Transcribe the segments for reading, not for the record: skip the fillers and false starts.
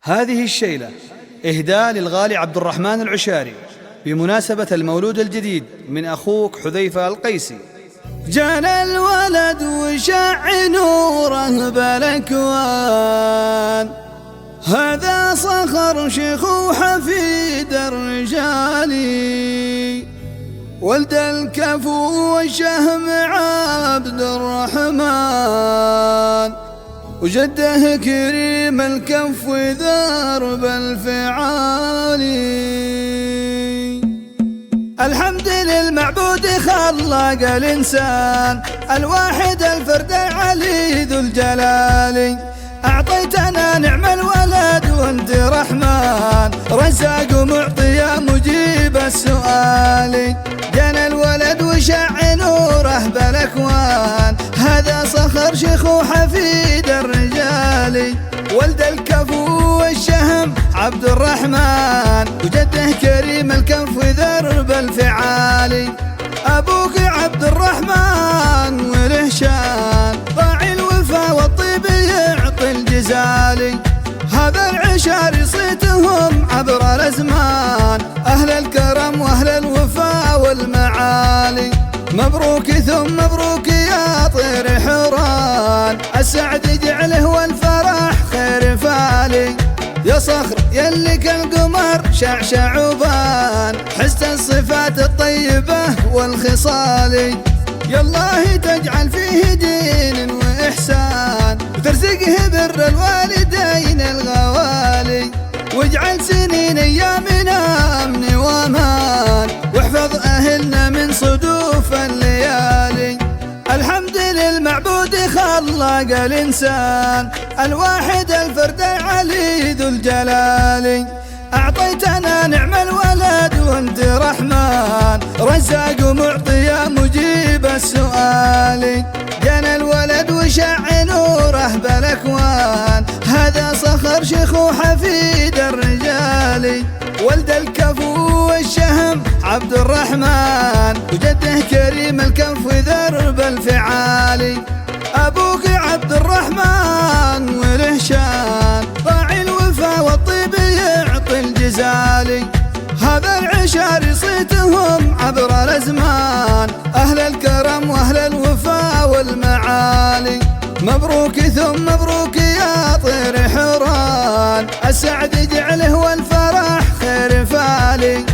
هذه الشيلة إهداء للغالي عبد الرحمن العشاري بمناسبة المولود الجديد من أخوك حذيفة القيسي. جانا الولد وشع نوره بالأكوان، هذا صخر شيخ وحفيد الرجالي، ولد الكفو والشهم عبد الرحمن، وجده كريم الكف ذرب الفعالي. الحمد للمعبود خلق الإنسان الواحد الفرد العلي ذو الجلال، أعطيتنا نعم الولد وانت رحمن، رزاق ومعطي مجيب السؤال. جانا الولد وشع نوره بالأكوان، هذا صخر شيخ وحفيد الرجال، ولد الكفو والشهم عبد الرحمن، وجده كريم الكف ذرب الفعالي. أبوك عبد الرحمن وله شان، راعي الوفا والطيب يعطي الجزالي، هذا العشاري صيتهم عبر الأزمان، أهل الكرم وأهل الوفا والمعالي. مبروك ثم مبروك يا طير حوران، السعد جعله والفرح خير فالي. يا صخر يلي كالقمر شعشع وبان، حسن الصفات الطيبة والخصال. يا الله تجعل فيه دين وإحسان، وترزقه بر الوالدين الغوالي، واجعل سنين أيامنا أمن وأمان، واحفظ أهلنا من صدوف الليالي. الحمد للمعبود خلق الإنسان الواحد الفرد العلي ذو الجلال، أعطيتنا نعم الولد وانت رحمن، رزاق ومعطي مجيب السؤال. جانا الولد وشع نوره بالأكوان، هذا صخر شيخ وحفيد الرجال، ولد الكفو والشهم عبد الرحمن، وجده كريم الكف ذرب الفعالي. أبوك عبد الرحمن وله شان، راعي الوفا والطيب يعطي الجزالي، هذا العشاري صيتهم عبر الأزمان، أهل الكرم وأهل الوفا والمعالي. مبروك ثم مبروك يا طير حوران، السعد جعله والفرح خير فالي.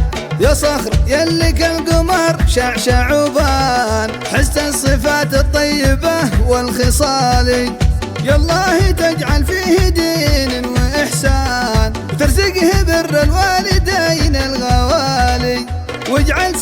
يا صخر يلي كالقمر شعشع وبان، حسن الصفات الطيبة والخصال. يا الله تجعل فيه دين وإحسان، وترزقه بر الوالدين الغوالي، واجعل